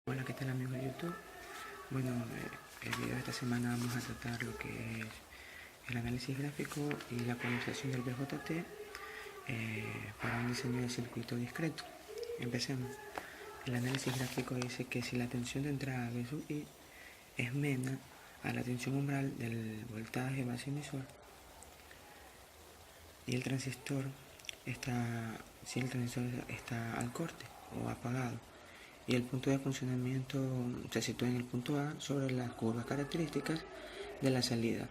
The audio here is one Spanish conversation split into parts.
Hola, ¿qué tal amigos de YouTube? Bueno, el video de esta semana vamos a tratar lo que es el análisis gráfico y la polarización del BJT para un diseño de circuito discreto. Empecemos. El análisis gráfico dice que si la tensión de entrada B sub I es menor a la tensión umbral del voltaje base emisor y el transistor si el transistor está al corte o apagado, y el punto de funcionamiento se sitúa en el punto A sobre las curvas características de la salida,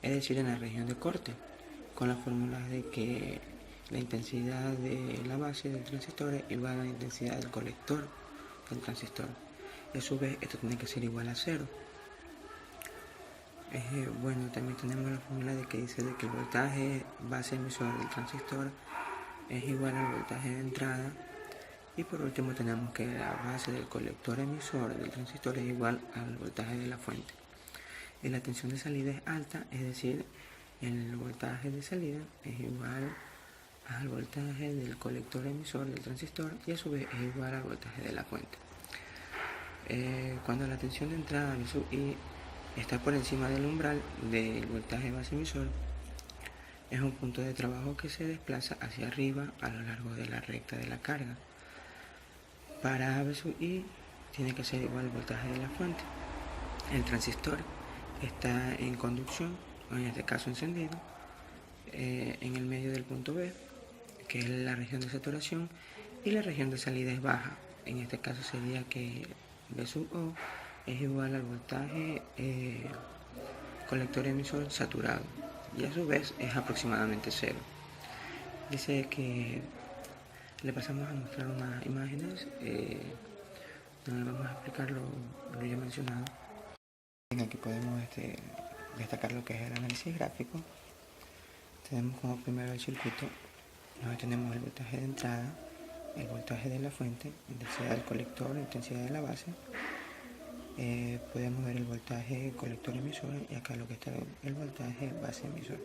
es decir, en la región de corte, con la fórmula de que la intensidad de la base del transistor es igual a la intensidad del colector del transistor, y a su vez esto tiene que ser igual a cero. Bueno, también tenemos la fórmula de que dice de que el voltaje base emisor del transistor es igual al voltaje de entrada. Y por último tenemos que la base del colector emisor del transistor es igual al voltaje de la fuente. Y la tensión de salida es alta, es decir, el voltaje de salida es igual al voltaje del colector emisor del transistor y a su vez es igual al voltaje de la fuente. Cuando la tensión de entrada B sub I está por encima del umbral del voltaje base emisor, es un punto de trabajo que se desplaza hacia arriba a lo largo de la recta de la carga. Para B sub I tiene que ser igual al voltaje de la fuente. El transistor está en conducción, o en este caso encendido, en el medio del punto B, que es la región de saturación, y la región de salida es baja. En este caso sería que B sub O es igual al voltaje colector emisor saturado, y a su vez es aproximadamente cero. Dice que le pasamos a mostrar unas imágenes donde vamos a explicar lo ya mencionado. Aquí podemos destacar lo que es el análisis gráfico. Tenemos como primero el circuito, donde tenemos el voltaje de entrada, el voltaje de la fuente, intensidad del colector, intensidad de la base. Podemos ver el voltaje colector emisor y acá lo que está el voltaje base emisor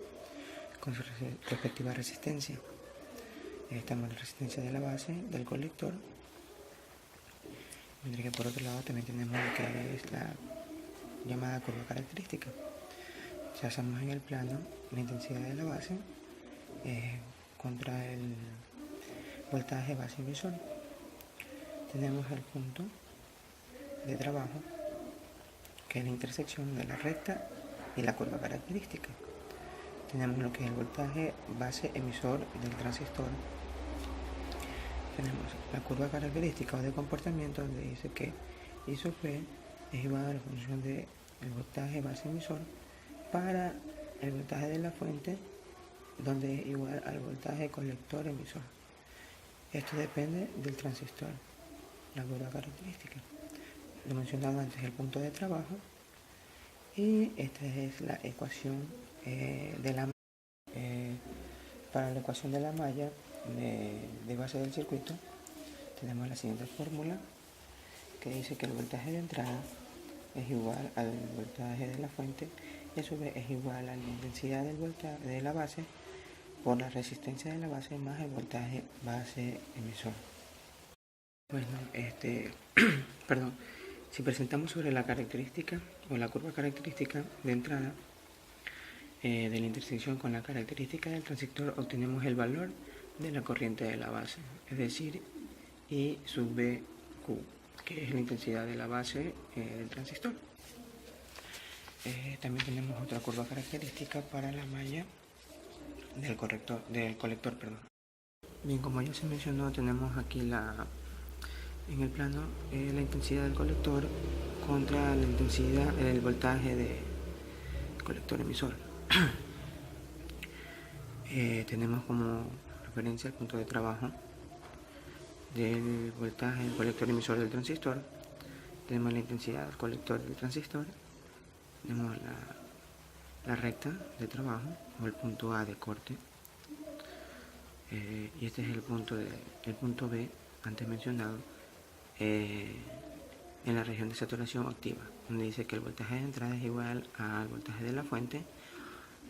con su respectiva resistencia. Estamos en la resistencia de la base del colector, mientras que por otro lado también tenemos lo que es la llamada curva característica. Si hacemos en el plano la intensidad de la base contra el voltaje base emisor, tenemos el punto de trabajo, que es la intersección de la recta y la curva característica. Tenemos lo que es el voltaje base emisor del transistor. Tenemos la curva característica o de comportamiento, donde dice que I sub P es igual a la función del voltaje base emisor para el voltaje de la fuente, donde es igual al voltaje colector emisor. Esto depende del transistor, la curva característica. Lo mencionado antes, el punto de trabajo, y esta es la ecuación de la para la ecuación de la malla de base del circuito. Tenemos la siguiente fórmula, que dice que el voltaje de entrada es igual al voltaje de la fuente y a su vez es igual a la intensidad del voltaje de la base por la resistencia de la base más el voltaje base emisor. Bueno, perdón, si presentamos sobre la característica o la curva característica de entrada de la intersección con la característica del transistor, obtenemos el valor de la corriente de la base, es decir, I sub BQ, que es la intensidad de la base del transistor. También tenemos otra curva característica para la malla del colector. Bien, como ya se mencionó, tenemos aquí en el plano la intensidad del colector contra la intensidad, el voltaje del colector emisor. Tenemos como referencia el punto de trabajo del voltaje del colector emisor del transistor. Tenemos la intensidad del colector del transistor. Tenemos la recta de trabajo o el punto A de corte. Y este es el punto B antes mencionado en la región de saturación activa, donde dice que el voltaje de entrada es igual al voltaje de la fuente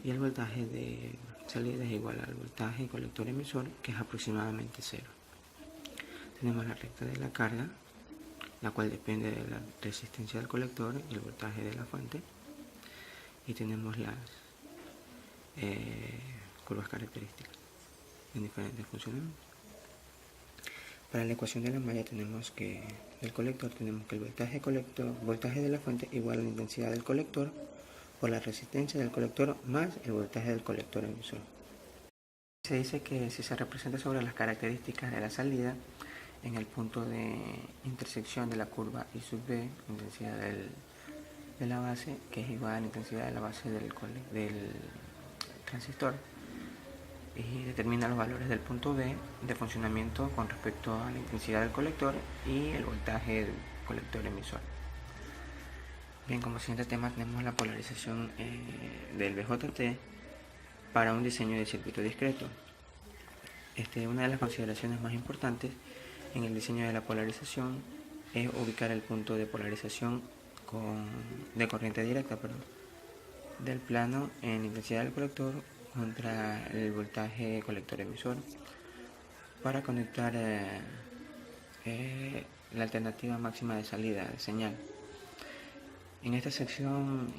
y el voltaje de salida es igual al voltaje colector emisor, que es aproximadamente cero. Tenemos la recta de la carga la cual depende de la resistencia del colector y el voltaje de la fuente. Y tenemos las curvas características en diferentes funcionamientos. Para la ecuación de la malla tenemos que el colector tenemos que el voltaje de la fuente igual a la intensidad del colector por la resistencia del colector más el voltaje del colector emisor. Se dice que si se representa sobre las características de la salida en el punto de intersección de la curva I sub B, intensidad de la base, que es igual a la intensidad de la base del transistor, y determina los valores del punto B de funcionamiento con respecto a la intensidad del colector y el voltaje del colector emisor. Bien, como siguiente tema tenemos la polarización del BJT para un diseño de circuito discreto. Una de las consideraciones más importantes en el diseño de la polarización es ubicar el punto de polarización de corriente directa del plano en la intensidad del colector contra el voltaje colector emisor para conectar la alternativa máxima de salida de señal. En esta sección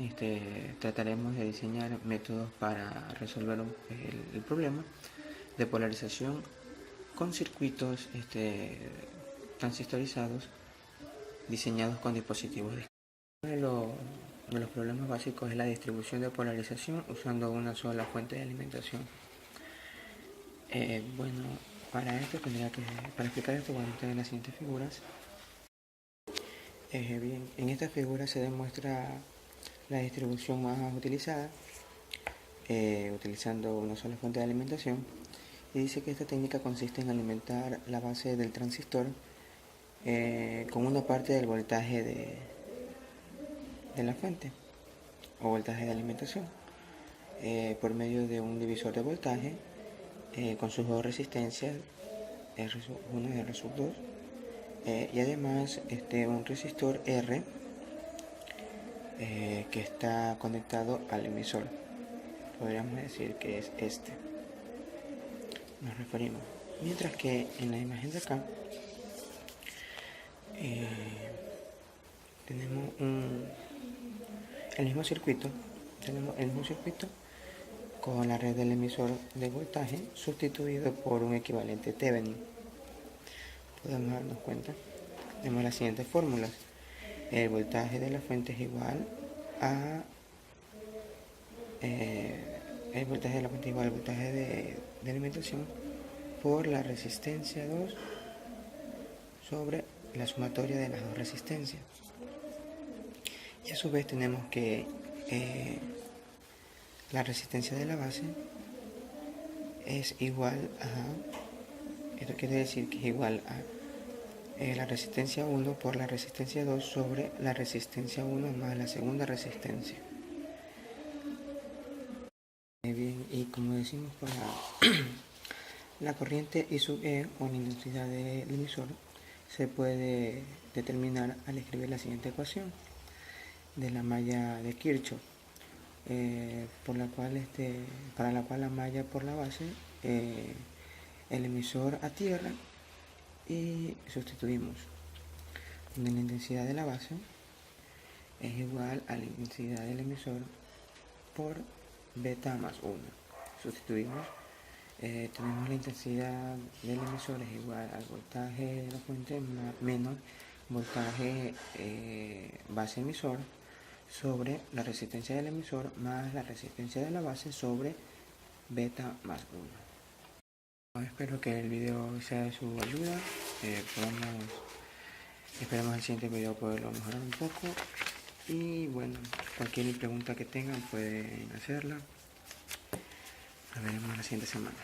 trataremos de diseñar métodos para resolver el problema de polarización con circuitos transistorizados diseñados con dispositivos discretos. Uno de los problemas básicos es la distribución de polarización usando una sola fuente de alimentación. Bueno, para explicar esto vamos a tener las siguientes figuras. Bien, en esta figura se demuestra la distribución más utilizada utilizando una sola fuente de alimentación, y dice que esta técnica consiste en alimentar la base del transistor con una parte del voltaje de la fuente o voltaje de alimentación por medio de un divisor de voltaje con sus dos resistencias R1 y R2 y además un resistor R que está conectado al emisor. Podríamos decir que es nos referimos. Mientras que en la imagen de acá tenemos el mismo circuito con la red del emisor de voltaje sustituido por un equivalente Thevenin. Podemos darnos cuenta. Tenemos las siguientes fórmulas. El voltaje de la fuente es igual a el voltaje de la fuente igual al voltaje de alimentación por la resistencia 2 sobre la sumatoria de las dos resistencias. Y a su vez tenemos que la resistencia de la base es igual a, esto quiere decir que es igual a la resistencia 1 por la resistencia 2 sobre la resistencia 1 más la segunda resistencia. Bien, y como decimos, para la corriente I sub E o la intensidad del emisor se puede determinar al escribir la siguiente ecuación de la malla de Kirchhoff, para la cual la malla por la base, el emisor a tierra, y sustituimos donde la intensidad de la base es igual a la intensidad del emisor por beta más 1. Sustituimos, tenemos la intensidad del emisor es igual al voltaje de la fuente menos voltaje base emisor sobre la resistencia del emisor más la resistencia de la base sobre beta más 1. Espero que el video sea de su ayuda. Esperemos el siguiente video poderlo mejorar un poco. Y bueno, cualquier pregunta que tengan pueden hacerla. Nos veremos la siguiente semana.